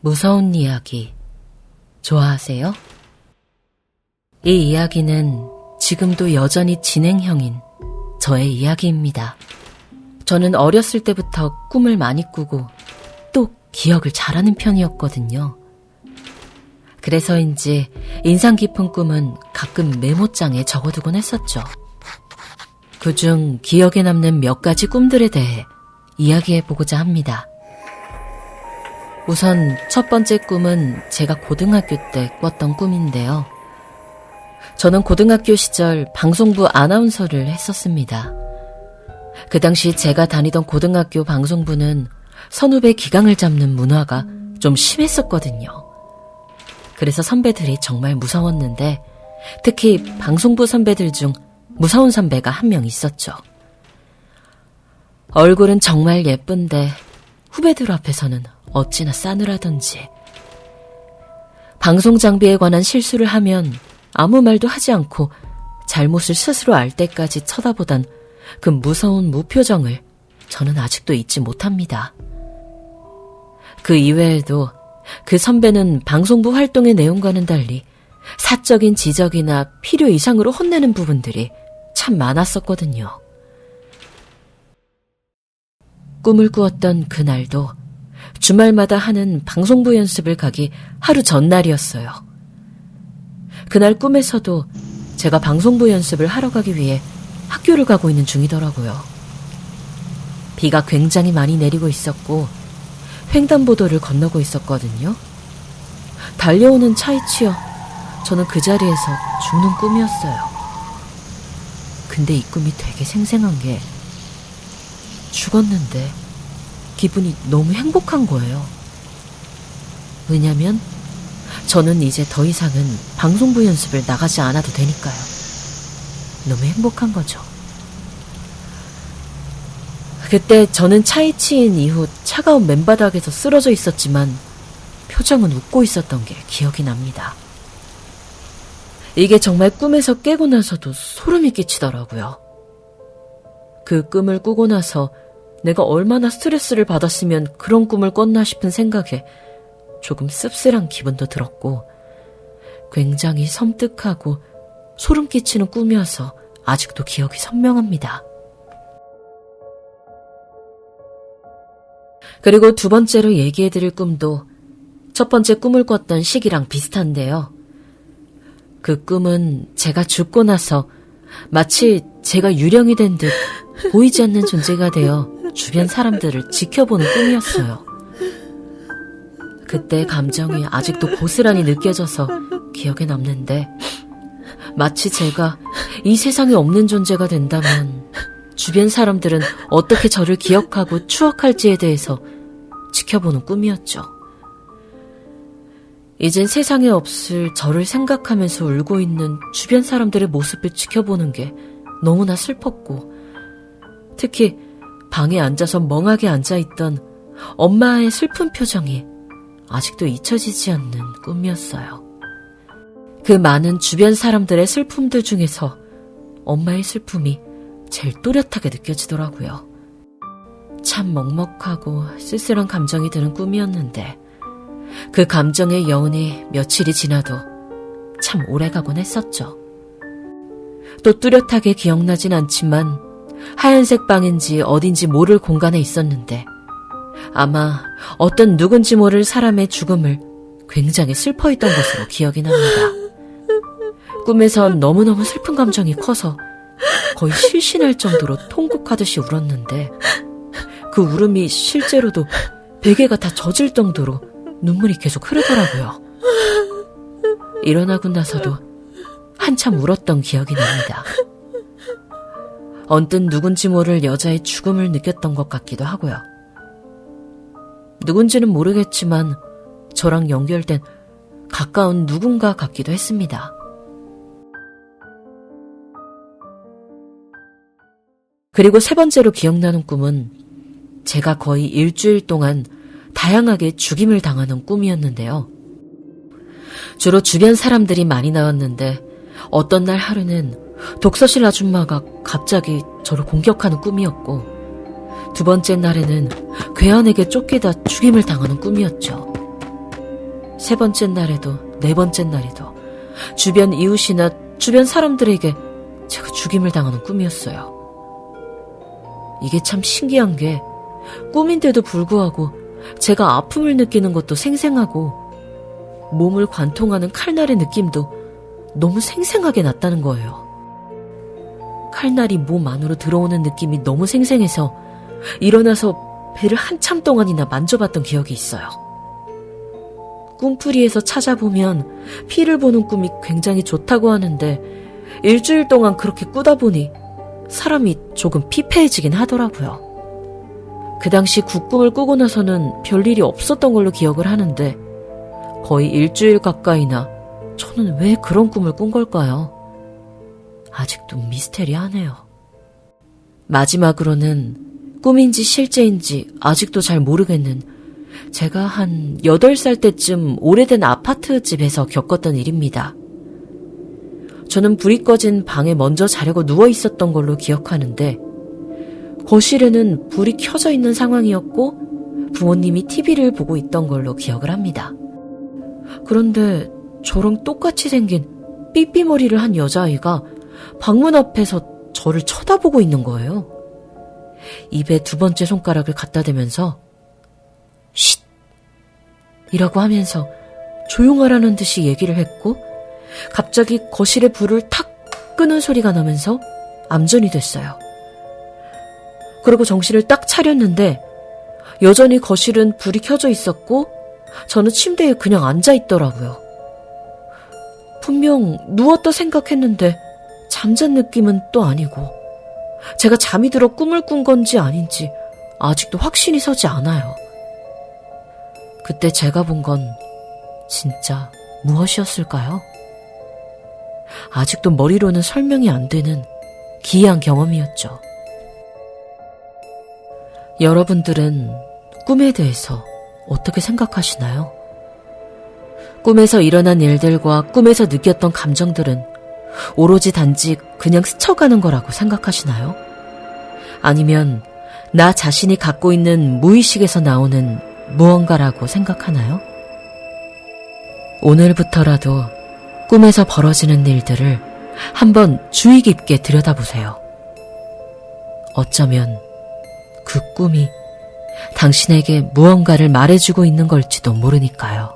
무서운 이야기 좋아하세요? 이 이야기는 지금도 여전히 진행형인 저의 이야기입니다. 저는 어렸을 때부터 꿈을 많이 꾸고 또 기억을 잘하는 편이었거든요. 그래서인지 인상 깊은 꿈은 가끔 메모장에 적어두곤 했었죠. 그중 기억에 남는 몇 가지 꿈들에 대해 이야기해보고자 합니다. 우선 첫 번째 꿈은 제가 고등학교 때 꿨던 꿈인데요. 저는 고등학교 시절 방송부 아나운서를 했었습니다. 그 당시 제가 다니던 고등학교 방송부는 선후배 기강을 잡는 문화가 좀 심했었거든요. 그래서 선배들이 정말 무서웠는데 특히 방송부 선배들 중 무서운 선배가 한 명 있었죠. 얼굴은 정말 예쁜데 후배들 앞에서는 어찌나 싸늘하던지. 방송 장비에 관한 실수를 하면 아무 말도 하지 않고 잘못을 스스로 알 때까지 쳐다보던 그 무서운 무표정을 저는 아직도 잊지 못합니다. 그 이외에도 그 선배는 방송부 활동의 내용과는 달리 사적인 지적이나 필요 이상으로 혼내는 부분들이 참 많았었거든요. 꿈을 꾸었던 그날도 주말마다 하는 방송부 연습을 가기 하루 전날이었어요. 그날 꿈에서도 제가 방송부 연습을 하러 가기 위해 학교를 가고 있는 중이더라고요. 비가 굉장히 많이 내리고 있었고 횡단보도를 건너고 있었거든요. 달려오는 차에 치여 저는 그 자리에서 죽는 꿈이었어요. 근데 이 꿈이 되게 생생한 게 죽었는데 기분이 너무 행복한 거예요. 왜냐면 저는 이제 더 이상은 방송부 연습을 나가지 않아도 되니까요. 너무 행복한 거죠. 그때 저는 차에 치인 이후 차가운 맨바닥에서 쓰러져 있었지만 표정은 웃고 있었던 게 기억이 납니다. 이게 정말 꿈에서 깨고 나서도 소름이 끼치더라고요. 그 꿈을 꾸고 나서 내가 얼마나 스트레스를 받았으면 그런 꿈을 꿨나 싶은 생각에 조금 씁쓸한 기분도 들었고 굉장히 섬뜩하고 소름 끼치는 꿈이어서 아직도 기억이 선명합니다. 그리고 두 번째로 얘기해드릴 꿈도 첫 번째 꿈을 꿨던 시기랑 비슷한데요. 그 꿈은 제가 죽고 나서 마치 제가 유령이 된 듯 보이지 않는 존재가 되어 주변 사람들을 지켜보는 꿈이었어요. 그때 감정이 아직도 고스란히 느껴져서 기억에 남는데 마치 제가 이 세상에 없는 존재가 된다면 주변 사람들은 어떻게 저를 기억하고 추억할지에 대해서 지켜보는 꿈이었죠. 이젠 세상에 없을 저를 생각하면서 울고 있는 주변 사람들의 모습을 지켜보는 게 너무나 슬펐고 특히 방에 앉아서 멍하게 앉아있던 엄마의 슬픈 표정이 아직도 잊혀지지 않는 꿈이었어요. 그 많은 주변 사람들의 슬픔들 중에서 엄마의 슬픔이 제일 또렷하게 느껴지더라고요. 참 먹먹하고 쓸쓸한 감정이 드는 꿈이었는데 그 감정의 여운이 며칠이 지나도 참 오래가곤 했었죠. 또 뚜렷하게 기억나진 않지만 하얀색 방인지 어딘지 모를 공간에 있었는데 아마 어떤 누군지 모를 사람의 죽음을 굉장히 슬퍼했던 것으로 기억이 납니다. 꿈에선 너무너무 슬픈 감정이 커서 거의 실신할 정도로 통곡하듯이 울었는데 그 울음이 실제로도 베개가 다 젖을 정도로 눈물이 계속 흐르더라고요. 일어나고 나서도 한참 울었던 기억이 납니다. 언뜻 누군지 모를 여자의 죽음을 느꼈던 것 같기도 하고요. 누군지는 모르겠지만 저랑 연결된 가까운 누군가 같기도 했습니다. 그리고 세 번째로 기억나는 꿈은 제가 거의 일주일 동안 다양하게 죽임을 당하는 꿈이었는데요. 주로 주변 사람들이 많이 나왔는데 어떤 날 하루는 독서실 아줌마가 갑자기 저를 공격하는 꿈이었고 두 번째 날에는 괴한에게 쫓기다 죽임을 당하는 꿈이었죠. 세 번째 날에도 네 번째 날에도 주변 이웃이나 주변 사람들에게 제가 죽임을 당하는 꿈이었어요. 이게 참 신기한 게 꿈인데도 불구하고 제가 아픔을 느끼는 것도 생생하고 몸을 관통하는 칼날의 느낌도 너무 생생하게 났다는 거예요. 칼날이 몸 안으로 들어오는 느낌이 너무 생생해서 일어나서 배를 한참 동안이나 만져봤던 기억이 있어요. 꿈풀이에서 찾아보면 피를 보는 꿈이 굉장히 좋다고 하는데 일주일 동안 그렇게 꾸다 보니 사람이 조금 피폐해지긴 하더라고요. 그 당시 굿꿈을 꾸고 나서는 별일이 없었던 걸로 기억을 하는데 거의 일주일 가까이나 저는 왜 그런 꿈을 꾼 걸까요? 아직도 미스테리하네요. 마지막으로는 꿈인지 실제인지 아직도 잘 모르겠는 제가 한 8살 때쯤 오래된 아파트집에서 겪었던 일입니다. 저는 불이 꺼진 방에 먼저 자려고 누워 있었던 걸로 기억하는데 거실에는 불이 켜져 있는 상황이었고 부모님이 TV를 보고 있던 걸로 기억을 합니다. 그런데 저랑 똑같이 생긴 삐삐머리를 한 여자아이가 방문 앞에서 저를 쳐다보고 있는 거예요. 입에 두 번째 손가락을 갖다 대면서 쉿! 이라고 하면서 조용하라는 듯이 얘기를 했고 갑자기 거실에 불을 탁 끄는 소리가 나면서 암전이 됐어요. 그리고 정신을 딱 차렸는데 여전히 거실은 불이 켜져 있었고 저는 침대에 그냥 앉아 있더라고요. 분명 누웠다 생각했는데 잠잔 느낌은 또 아니고 제가 잠이 들어 꿈을 꾼 건지 아닌지 아직도 확신이 서지 않아요. 그때 제가 본 건 진짜 무엇이었을까요? 아직도 머리로는 설명이 안 되는 기이한 경험이었죠. 여러분들은 꿈에 대해서 어떻게 생각하시나요? 꿈에서 일어난 일들과 꿈에서 느꼈던 감정들은 오로지 단지 그냥 스쳐가는 거라고 생각하시나요? 아니면 나 자신이 갖고 있는 무의식에서 나오는 무언가라고 생각하나요? 오늘부터라도 꿈에서 벌어지는 일들을 한번 주의 깊게 들여다보세요. 어쩌면 그 꿈이 당신에게 무언가를 말해주고 있는 걸지도 모르니까요.